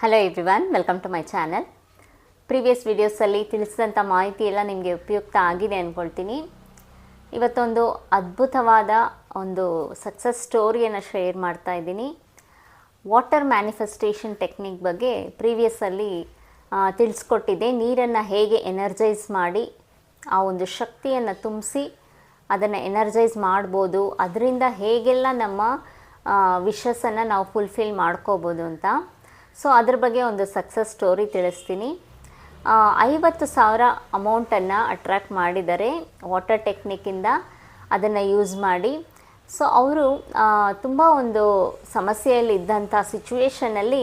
Hello everyone, welcome to my channel. Previous ವೀಡಿಯೋಸಲ್ಲಿ ತಿಳಿಸಿದಂಥ ಮಾಹಿತಿ ಎಲ್ಲ ನಿಮಗೆ ಉಪಯುಕ್ತ ಆಗಿದೆ ಅಂದ್ಕೊಳ್ತೀನಿ. ಇವತ್ತೊಂದು ಅದ್ಭುತವಾದ ಒಂದು ಸಕ್ಸಸ್ ಸ್ಟೋರಿಯನ್ನು ಶೇರ್ ಮಾಡ್ತಾ ಇದ್ದೀನಿ. ವಾಟರ್ ಮ್ಯಾನಿಫೆಸ್ಟೇಷನ್ ಟೆಕ್ನಿಕ್ ಬಗ್ಗೆ ಪ್ರೀವಿಯಸ್ಸಲ್ಲಿ ತಿಳಿಸ್ಕೊಟ್ಟಿದ್ದೆ. ನೀರನ್ನು ಹೇಗೆ ಎನರ್ಜೈಸ್ ಮಾಡಿ ಆ ಒಂದು ಶಕ್ತಿಯನ್ನು ತುಂಬಿಸಿ ಅದನ್ನು ಎನರ್ಜೈಸ್ ಮಾಡ್ಬೋದು, ಅದರಿಂದ ಹೇಗೆಲ್ಲ ನಮ್ಮ ವಿಶಸ್ಸನ್ನು ನಾವು ಫುಲ್ಫಿಲ್ ಮಾಡ್ಕೋಬೋದು ಅಂತ. ಸೊ ಅದ್ರ ಬಗ್ಗೆ ಒಂದು ಸಕ್ಸಸ್ ಸ್ಟೋರಿ ತಿಳಿಸ್ತೀನಿ. 50,000 ಅಮೌಂಟನ್ನು ಅಟ್ರ್ಯಾಕ್ಟ್ ಮಾಡಿದ್ದಾರೆ ವಾಟರ್ ಟೆಕ್ನಿಕ್ಕಿಂದ, ಅದನ್ನು ಯೂಸ್ ಮಾಡಿ. ಸೊ ಅವರು ತುಂಬ ಒಂದು ಸಮಸ್ಯೆಯಲ್ಲಿ ಇದ್ದಂಥ ಸಿಚುವೇಷನಲ್ಲಿ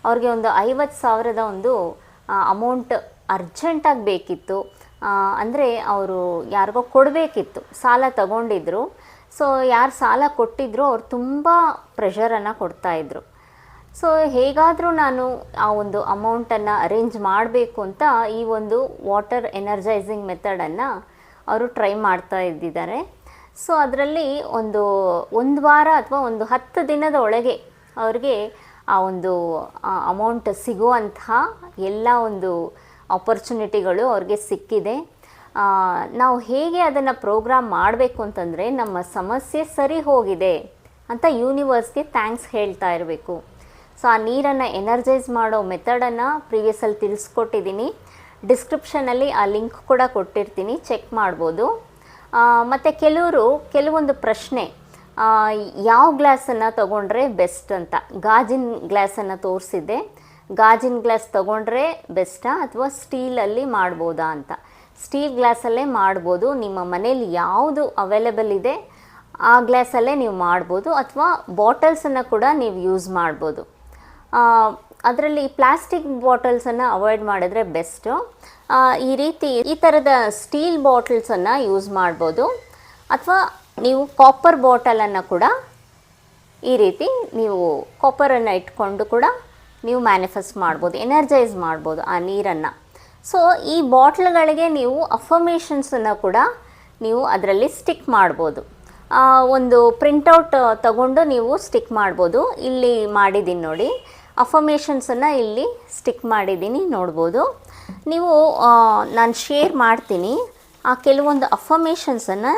ಅವ್ರಿಗೆ ಒಂದು 50,000ದ ಒಂದು ಅಮೌಂಟ್ ಅರ್ಜೆಂಟಾಗಿ ಬೇಕಿತ್ತು. ಅಂದರೆ ಅವರು ಯಾರಿಗೋ ಕೊಡಬೇಕಿತ್ತು, ಸಾಲ ತಗೊಂಡಿದ್ರು. ಸೊ ಯಾರು ಸಾಲ ಕೊಟ್ಟಿದ್ರು ಅವ್ರು ತುಂಬ ಪ್ರೆಷರನ್ನು ಕೊಡ್ತಾಯಿದ್ರು. ಸೊ ಹೇಗಾದರೂ ನಾನು ಆ ಒಂದು ಅಮೌಂಟನ್ನು ಅರೇಂಜ್ ಮಾಡಬೇಕು ಅಂತ ಈ ಒಂದು ವಾಟರ್ ಎನರ್ಜೈಸಿಂಗ್ ಮೆಥಡನ್ನು ಅವರು ಟ್ರೈ ಮಾಡ್ತಾ ಇದ್ದಿದ್ದಾರೆ. ಸೊ ಅದರಲ್ಲಿ ಒಂದು ವಾರ ಅಥವಾ ಒಂದು 10 ದಿನದ ಒಳಗೆ ಅವ್ರಿಗೆ ಆ ಒಂದು ಅಮೌಂಟ್ ಸಿಗುವಂತಹ ಎಲ್ಲ ಒಂದು ಆಪರ್ಚುನಿಟಿಗಳು ಅವ್ರಿಗೆ ಸಿಕ್ಕಿದೆ. ನಾವು ಹೇಗೆ ಅದನ್ನು ಪ್ರೋಗ್ರಾಮ್ ಮಾಡಬೇಕು ಅಂತಂದರೆ, ನಮ್ಮ ಸಮಸ್ಯೆ ಸರಿ ಹೋಗಿದೆ ಅಂತ ಯೂನಿವರ್ಸ್ಗೆ ಥ್ಯಾಂಕ್ಸ್ ಹೇಳ್ತಾ ಇರಬೇಕು. ಸೊ ಆ ನೀರನ್ನು ಎನರ್ಜೈಸ್ ಮಾಡೋ ಮೆಥಡನ್ನು ಪ್ರೀವಿಯಸ್ಸಲ್ಲಿ ತಿಳಿಸ್ಕೊಟ್ಟಿದ್ದೀನಿ. ಡಿಸ್ಕ್ರಿಪ್ಷನಲ್ಲಿ ಆ ಲಿಂಕ್ ಕೂಡ ಕೊಟ್ಟಿರ್ತೀನಿ, ಚೆಕ್ ಮಾಡ್ಬೋದು. ಮತ್ತು ಕೆಲವೊಂದು ಪ್ರಶ್ನೆ, ಯಾವ ಗ್ಲಾಸನ್ನು ತೊಗೊಂಡ್ರೆ ಬೆಸ್ಟ್ ಅಂತ, ಗಾಜಿನ ಗ್ಲಾಸನ್ನು ತೋರಿಸಿದ್ದೆ. ಗಾಜಿನ ಗ್ಲಾಸ್ ತೊಗೊಂಡ್ರೆ ಬೆಸ್ಟಾ ಅಥವಾ ಸ್ಟೀಲಲ್ಲಿ ಮಾಡ್ಬೋದಾ ಅಂತ. ಸ್ಟೀಲ್ ಗ್ಲಾಸಲ್ಲೇ ಮಾಡ್ಬೋದು, ನಿಮ್ಮ ಮನೇಲಿ ಯಾವುದು ಅವೈಲೇಬಲ್ ಇದೆ ಆ ಗ್ಲಾಸಲ್ಲೇ ನೀವು ಮಾಡ್ಬೋದು, ಅಥವಾ ಬಾಟಲ್ಸನ್ನು ಕೂಡ ನೀವು ಯೂಸ್ ಮಾಡ್ಬೋದು. ಅದರಲ್ಲಿ ಪ್ಲಾಸ್ಟಿಕ್ ಬಾಟಲ್ಸನ್ನು ಅವಾಯ್ಡ್ ಮಾಡಿದ್ರೆ ಬೆಸ್ಟು. ಈ ಥರದ ಸ್ಟೀಲ್ ಬಾಟಲ್ಸನ್ನು ಯೂಸ್ ಮಾಡ್ಬೋದು, ಅಥವಾ ನೀವು ಕಾಪರ್ ಬಾಟಲನ್ನು ಕೂಡ ಈ ರೀತಿ ನೀವು ಕಾಪರನ್ನು ಇಟ್ಕೊಂಡು ಕೂಡ ನೀವು ಮ್ಯಾನಿಫೆಸ್ಟ್ ಮಾಡ್ಬೋದು, ಎನರ್ಜೈಸ್ ಮಾಡ್ಬೋದು ಆ ನೀರನ್ನು. ಸೊ ಈ ಬಾಟ್ಲ್ಗಳಿಗೆ ನೀವು ಅಫರ್ಮೇಷನ್ಸನ್ನು ಕೂಡ ನೀವು ಅದರಲ್ಲಿ ಸ್ಟಿಕ್ ಮಾಡ್ಬೋದು. ಒಂದು ಪ್ರಿಂಟೌಟ್ ತಗೊಂಡು ನೀವು ಸ್ಟಿಕ್ ಮಾಡ್ಬೋದು. ಇಲ್ಲಿ ಮಾಡಿದ್ದೀನಿ ನೋಡಿ, ಅಫರ್ಮೇಷನ್ಸನ್ನು ಇಲ್ಲಿ ಸ್ಟಿಕ್ ಮಾಡಿದ್ದೀನಿ, ನೋಡ್ಬೋದು ನೀವು. ನಾನು ಶೇರ್ ಮಾಡ್ತೀನಿ. ಆ ಕೆಲವೊಂದು ಅಫರ್ಮೇಷನ್ಸನ್ನು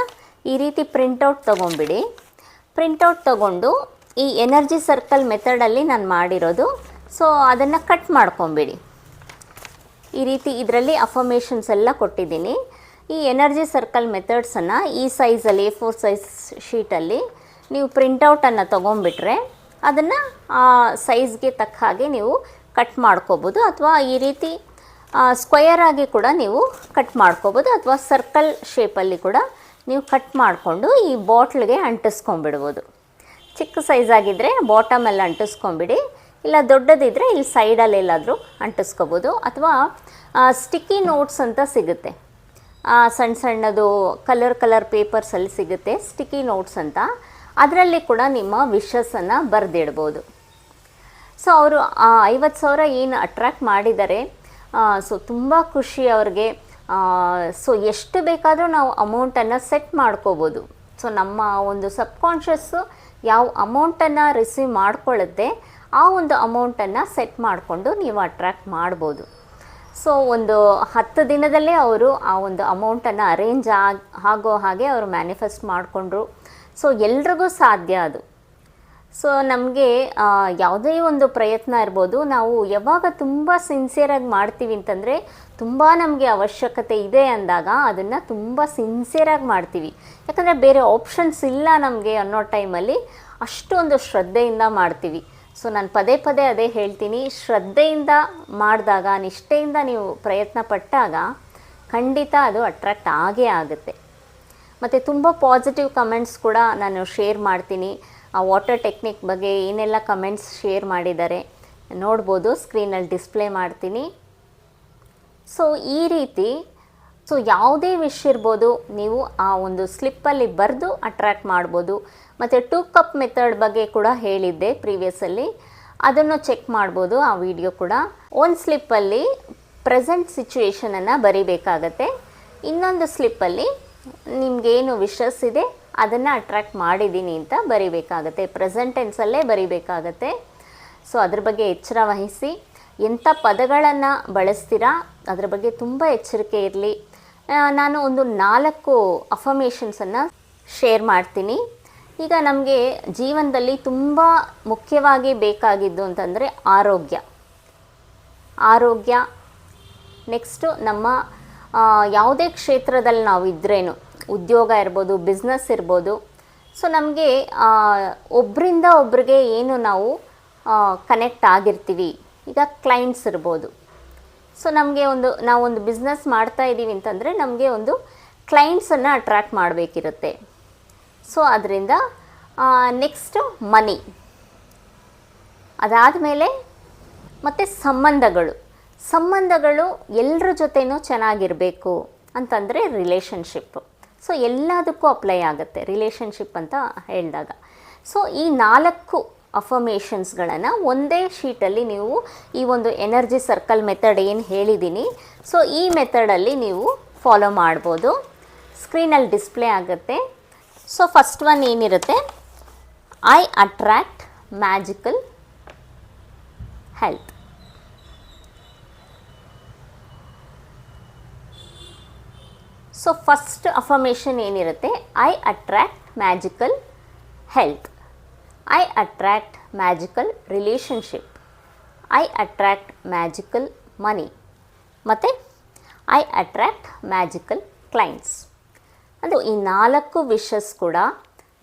ಈ ರೀತಿ ಪ್ರಿಂಟೌಟ್ ತೊಗೊಂಬಿಡಿ. ಪ್ರಿಂಟೌಟ್ ತೊಗೊಂಡು ಈ ಎನರ್ಜಿ ಸರ್ಕಲ್ ಮೆಥಡಲ್ಲಿ ನಾನು ಮಾಡಿರೋದು. ಸೊ ಅದನ್ನು ಕಟ್ ಮಾಡ್ಕೊಂಬಿಡಿ. ಈ ರೀತಿ ಇದರಲ್ಲಿ ಅಫರ್ಮೇಷನ್ಸ್ ಎಲ್ಲ ಕೊಟ್ಟಿದ್ದೀನಿ. ಈ ಎನರ್ಜಿ ಸರ್ಕಲ್ ಮೆಥಡ್ಸನ್ನು ಈ ಸೈಜಲ್ಲಿ A4 ಸೈಜ್ ಶೀಟಲ್ಲಿ ನೀವು ಪ್ರಿಂಟೌಟನ್ನು ತೊಗೊಂಬಿಟ್ರೆ ಅದನ್ನು ಆ ಸೈಜ್ಗೆ ತಕ್ಕ ಹಾಗೆ ನೀವು ಕಟ್ ಮಾಡ್ಕೋಬೋದು, ಅಥವಾ ಈ ರೀತಿ ಸ್ಕ್ವಯರ್ ಆಗಿ ಕೂಡ ನೀವು ಕಟ್ ಮಾಡ್ಕೋಬೋದು, ಅಥವಾ ಸರ್ಕಲ್ ಶೇಪಲ್ಲಿ ಕೂಡ ನೀವು ಕಟ್ ಮಾಡಿಕೊಂಡು ಈ ಬಾಟ್ಲಿಗೆ ಅಂಟಿಸ್ಕೊಂಬಿಡ್ಬೋದು. ಚಿಕ್ಕ ಸೈಜ್ ಆಗಿದ್ದರೆ ಬಾಟಮಲ್ಲಿ ಅಂಟಿಸ್ಕೊಂಬಿಡಿ, ಇಲ್ಲ ದೊಡ್ಡದಿದ್ದರೆ ಇಲ್ಲಿ ಸೈಡಲ್ಲಿ ಎಲ್ಲಾದರೂ ಅಂಟಿಸ್ಕೋಬೋದು. ಅಥವಾ ಸ್ಟಿಕ್ಕಿ ನೋಟ್ಸ್ ಅಂತ ಸಿಗುತ್ತೆ, ಸಣ್ಣ ಸಣ್ಣದು ಕಲರ್ ಪೇಪರ್ಸಲ್ಲಿ ಸಿಗುತ್ತೆ ಸ್ಟಿಕ್ಕಿ ನೋಟ್ಸ್ ಅಂತ, ಅದರಲ್ಲಿ ಕೂಡ ನಿಮ್ಮ ವಿಶಸ್ಸನ್ನು ಬರೆದಿಡ್ಬೋದು. ಸೊ ಅವರು 50,000 ಏನು ಅಟ್ರ್ಯಾಕ್ಟ್ ಮಾಡಿದ್ದಾರೆ. ಸೊ ತುಂಬ ಖುಷಿ ಅವ್ರಿಗೆ. ಸೊ ಎಷ್ಟು ಬೇಕಾದರೂ ನಾವು ಅಮೌಂಟನ್ನು ಸೆಟ್ ಮಾಡ್ಕೋಬೋದು. ಸೊ ನಮ್ಮ ಒಂದು ಸಬ್ಕಾನ್ಷಿಯಸ್ಸು ಯಾವ ಅಮೌಂಟನ್ನು ರಿಸೀವ್ ಮಾಡ್ಕೊಳ್ಳುತ್ತೆ ಆ ಒಂದು ಅಮೌಂಟನ್ನು ಸೆಟ್ ಮಾಡಿಕೊಂಡು ನೀವು ಅಟ್ರ್ಯಾಕ್ಟ್ ಮಾಡ್ಬೋದು. ಸೊ ಒಂದು 10 ದಿನದಲ್ಲೇ ಅವರು ಆ ಒಂದು ಅಮೌಂಟನ್ನು ಅರೇಂಜ್ ಆಗೋ ಹಾಗೆ ಅವರು ಮ್ಯಾನಿಫೆಸ್ಟ್ ಮಾಡಿಕೊಂಡ್ರು. ಸೊ ಎಲ್ರಿಗೂ ಸಾಧ್ಯ ಅದು. ಸೊ ನಮಗೆ ಯಾವುದೇ ಒಂದು ಪ್ರಯತ್ನ ಇರ್ಬೋದು, ನಾವು ಯಾವಾಗ ತುಂಬ ಸಿನ್ಸಿಯರಾಗಿ ಮಾಡ್ತೀವಿ ಅಂತಂದರೆ, ತುಂಬ ನಮಗೆ ಅವಶ್ಯಕತೆ ಇದೆ ಅಂದಾಗ ಅದನ್ನು ತುಂಬ ಸಿನ್ಸಿಯರಾಗಿ ಮಾಡ್ತೀವಿ. ಯಾಕಂದರೆ ಬೇರೆ ಆಪ್ಷನ್ಸ್ ಇಲ್ಲ ನಮಗೆ ಅನ್ನೋ ಟೈಮಲ್ಲಿ ಅಷ್ಟೊಂದು ಶ್ರದ್ಧೆಯಿಂದ ಮಾಡ್ತೀವಿ. ಸೊ ನಾನು ಪದೇ ಅದೇ ಹೇಳ್ತೀನಿ, ಶ್ರದ್ಧೆಯಿಂದ ಮಾಡಿದಾಗ, ನಿಷ್ಠೆಯಿಂದ ನೀವು ಪ್ರಯತ್ನ ಪಟ್ಟಾಗ ಖಂಡಿತ ಅದು ಅಟ್ರ್ಯಾಕ್ಟ್ ಆಗೇ ಆಗುತ್ತೆ. ಮತ್ತು ತುಂಬ ಪಾಸಿಟಿವ್ ಕಮೆಂಟ್ಸ್ ಕೂಡ ನಾನು ಶೇರ್ ಮಾಡ್ತೀನಿ. ಆ ವಾಟರ್ ಟೆಕ್ನಿಕ್ ಬಗ್ಗೆ ಏನೆಲ್ಲ ಕಮೆಂಟ್ಸ್ ಶೇರ್ ಮಾಡಿದ್ದಾರೆ ನೋಡ್ಬೋದು, ಸ್ಕ್ರೀನಲ್ಲಿ ಡಿಸ್ಪ್ಲೇ ಮಾಡ್ತೀನಿ. ಸೊ ಈ ರೀತಿ ಯಾವುದೇ ವಿಶ್ ಇರ್ಬೋದು, ನೀವು ಆ ಒಂದು ಸ್ಲಿಪ್ಪಲ್ಲಿ ಬರೆದು ಅಟ್ರ್ಯಾಕ್ಟ್ ಮಾಡ್ಬೋದು. ಮತ್ತು 2 ಕಪ್ ಮೆಥಡ್ ಬಗ್ಗೆ ಕೂಡ ಹೇಳಿದ್ದೆ ಪ್ರೀವಿಯಸ್ಸಲ್ಲಿ, ಅದನ್ನು ಚೆಕ್ ಮಾಡ್ಬೋದು ಆ ವಿಡಿಯೋ ಕೂಡ. ಒಂದು ಸ್ಲಿಪ್ಪಲ್ಲಿ ಪ್ರೆಸೆಂಟ್ ಸಿಚುವೇಷನನ್ನು ಬರಿಬೇಕಾಗತ್ತೆ, ಇನ್ನೊಂದು ಸ್ಲಿಪ್ಪಲ್ಲಿ ನಿಮಗೇನು ವಿಶಸ್ ಇದೆ ಅದನ್ನು ಅಟ್ರ್ಯಾಕ್ಟ್ ಮಾಡಿದ್ದೀನಿ ಅಂತ ಬರಿಬೇಕಾಗತ್ತೆ, ಪ್ರೆಸೆಂಟ್ ಟೆನ್ಸಲ್ಲೇ ಬರಿಬೇಕಾಗತ್ತೆ. ಸೊ ಅದ್ರ ಬಗ್ಗೆ ಎಚ್ಚರ ವಹಿಸಿ. ಎಂಥ ಪದಗಳನ್ನು ಬಳಸ್ತೀರಾ ಅದರ ಬಗ್ಗೆ ತುಂಬ ಎಚ್ಚರಿಕೆ ಇರಲಿ. ನಾನು ಒಂದು 4 ಅಫರ್ಮೇಷನ್ಸನ್ನು ಶೇರ್ ಮಾಡ್ತೀನಿ. ಈಗ ನಮಗೆ ಜೀವನದಲ್ಲಿ ತುಂಬ ಮುಖ್ಯವಾಗಿ ಬೇಕಾಗಿದ್ದು ಅಂತಂದರೆ ಆರೋಗ್ಯ. ನೆಕ್ಸ್ಟು ನಮ್ಮ ಯಾವುದೇ ಕ್ಷೇತ್ರದಲ್ಲಿ ನಾವು ಇದ್ರೇನು, ಉದ್ಯೋಗ ಇರ್ಬೋದು, ಬಿಸ್ನೆಸ್ ಇರ್ಬೋದು. ಸೊ ನಮಗೆ ಒಬ್ಬರಿಂದ ಒಬ್ರಿಗೆ ಏನು ನಾವು ಕನೆಕ್ಟ್ ಆಗಿರ್ತೀವಿ. ಈಗ ಕ್ಲೈಂಟ್ಸ್ ಇರ್ಬೋದು. ಸೊ ನಮಗೆ ನಾವೊಂದು ಬಿಸ್ನೆಸ್ ಮಾಡ್ತಾ ಇದ್ದೀವಿ ಅಂತಂದರೆ ನಮಗೆ ಒಂದು ಕ್ಲೈಂಟ್ಸನ್ನು ಅಟ್ರ್ಯಾಕ್ಟ್ ಮಾಡಬೇಕಿರುತ್ತೆ. ಸೊ ಅದರಿಂದ ನೆಕ್ಸ್ಟು ಮನಿ, ಅದಾದಮೇಲೆ ಮತ್ತು ಸಂಬಂಧಗಳು ಎಲ್ಲರ ಜೊತೆನೂ ಚೆನ್ನಾಗಿರಬೇಕು ಅಂತಂದರೆ ರಿಲೇಷನ್ಶಿಪ್ಪು. ಸೊ ಎಲ್ಲದಕ್ಕೂ ಅಪ್ಲೈ ಆಗುತ್ತೆ ರಿಲೇಷನ್ಶಿಪ್ ಅಂತ ಹೇಳಿದಾಗ. ಸೊ ಈ 4 ಅಫರ್ಮೇಷನ್ಸ್ಗಳನ್ನು ಒಂದೇ ಶೀಟಲ್ಲಿ ನೀವು ಈ ಒಂದು ಎನರ್ಜಿ ಸರ್ಕಲ್ ಮೆಥಡ್ ಏನು ಹೇಳಿದ್ದೀನಿ, ಸೊ ಈ ಮೆಥಡಲ್ಲಿ ನೀವು ಫಾಲೋ ಮಾಡ್ಬೋದು. ಸ್ಕ್ರೀನಲ್ಲಿ ಡಿಸ್ಪ್ಲೇ ಆಗುತ್ತೆ. ಸೊ ಫಸ್ಟ್ ಒನ್ ಏನಿರುತ್ತೆ, I attract magical health. So first affirmation ಏನಿರುತ್ತೆ, I attract magical health, I attract magical relationship, I attract magical money, ಮತ್ತು ಐ ಅಟ್ರ್ಯಾಕ್ಟ್ ಮ್ಯಾಜಿಕಲ್ ಕ್ಲೈಂಟ್ಸ್. ಅಂದರೆ ಈ 4 ವಿಷಸ್ ಕೂಡ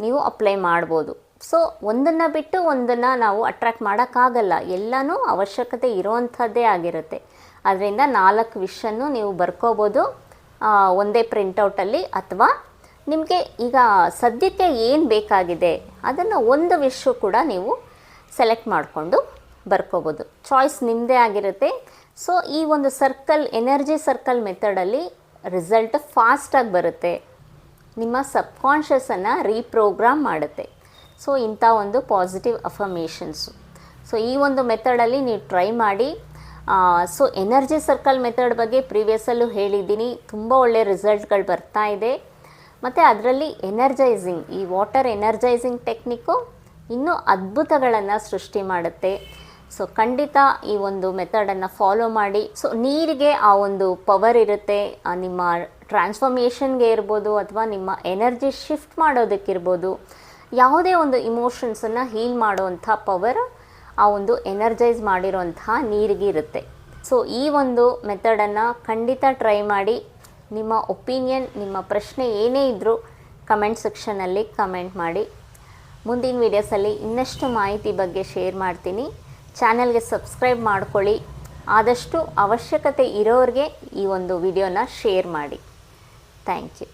ನೀವು ಅಪ್ಲೈ ಮಾಡ್ಬೋದು. ಸೊ ಒಂದನ್ನು ಬಿಟ್ಟು ಒಂದನ್ನು ನಾವು ಅಟ್ರ್ಯಾಕ್ಟ್ ಮಾಡೋಕ್ಕಾಗಲ್ಲ, ಎಲ್ಲನೂ ಅವಶ್ಯಕತೆ ಇರೋವಂಥದ್ದೇ ಆಗಿರುತ್ತೆ. ಅದರಿಂದ 4 ವಿಷನ್ನು ನೀವು ಬರ್ಕೋಬೋದು ಒಂದೇ ಪ್ರಿಂಟೌಟಲ್ಲಿ, ಅಥವಾ ನಿಮಗೆ ಈಗ ಸದ್ಯಕ್ಕೆ ಏನು ಬೇಕಾಗಿದೆ ಅದನ್ನು ಒಂದು ವಿಷಯ ಕೂಡ ನೀವು ಸೆಲೆಕ್ಟ್ ಮಾಡಿಕೊಂಡು ಬರ್ಕೋಬೋದು. ಚಾಯ್ಸ್ ನಿಮ್ಮದೇ ಆಗಿರುತ್ತೆ. ಸೊ ಈ ಒಂದು ಎನರ್ಜಿ ಸರ್ಕಲ್ ಮೆಥಡಲ್ಲಿ ರಿಸಲ್ಟ್ ಫಾಸ್ಟಾಗಿ ಬರುತ್ತೆ, ನಿಮ್ಮ ಸಬ್ಕಾನ್ಷಿಯಸನ್ನು ರೀಪ್ರೋಗ್ರಾಮ್ ಮಾಡುತ್ತೆ. ಸೊ ಇಂಥ ಒಂದು ಪಾಸಿಟಿವ್ ಅಫರ್ಮೇಷನ್ಸು. ಸೊ ಈ ಒಂದು ಮೆಥಡಲ್ಲಿ ನೀವು ಟ್ರೈ ಮಾಡಿ. ಸೊ ಎನರ್ಜಿ ಸರ್ಕಲ್ ಮೆಥಡ್ ಬಗ್ಗೆ ಪ್ರೀವಿಯಸ್ಸಲ್ಲೂ ಹೇಳಿದ್ದೀನಿ, ತುಂಬ ಒಳ್ಳೆಯ ರಿಸಲ್ಟ್ಗಳು ಬರ್ತಾ ಇದೆ. ಮತ್ತು ಅದರಲ್ಲಿ ಈ ವಾಟರ್ ಎನರ್ಜೈಸಿಂಗ್ ಟೆಕ್ನಿಕ್ಕು ಇನ್ನೂ ಅದ್ಭುತಗಳನ್ನು ಸೃಷ್ಟಿ ಮಾಡುತ್ತೆ. ಸೊ ಖಂಡಿತ ಈ ಒಂದು ಮೆಥಡನ್ನು ಫಾಲೋ ಮಾಡಿ. ಸೊ ನೀರಿಗೆ ಆ ಒಂದು ಪವರ್ ಇರುತ್ತೆ, ನಿಮ್ಮ ಟ್ರಾನ್ಸ್ಫಾರ್ಮೇಷನ್ಗೆ ಇರ್ಬೋದು, ಅಥವಾ ನಿಮ್ಮ ಎನರ್ಜಿ ಶಿಫ್ಟ್ ಮಾಡೋದಕ್ಕಿರ್ಬೋದು, ಯಾವುದೇ ಒಂದು ಇಮೋಷನ್ಸನ್ನು ಹೀಲ್ ಮಾಡುವಂಥ ಪವರ್ ಆ ಒಂದು ಎನರ್ಜೈಸ್ ಮಾಡಿರೋಂತಹ ನೀರಿಗೆ ಇರುತ್ತೆ. ಸೊ ಈ ಒಂದು ಮೆಥಡನ್ನು ಖಂಡಿತ ಟ್ರೈ ಮಾಡಿ. ನಿಮ್ಮ ಒಪಿನಿಯನ್, ನಿಮ್ಮ ಪ್ರಶ್ನೆ ಏನೇ ಇದ್ದರೂ ಕಮೆಂಟ್ ಸೆಕ್ಷನಲ್ಲಿ ಕಮೆಂಟ್ ಮಾಡಿ. ಮುಂದಿನ ವೀಡಿಯೋಸಲ್ಲಿ ಇನ್ನಷ್ಟು ಮಾಹಿತಿ ಬಗ್ಗೆ ಶೇರ್ ಮಾಡ್ತೀನಿ. ಚಾನಲ್ಗೆ ಸಬ್ಸ್ಕ್ರೈಬ್ ಮಾಡ್ಕೊಳ್ಳಿ. ಆದಷ್ಟು ಅವಶ್ಯಕತೆ ಇರೋರಿಗೆ ಈ ಒಂದು ವಿಡಿಯೋನ ಶೇರ್ ಮಾಡಿ. Thank you.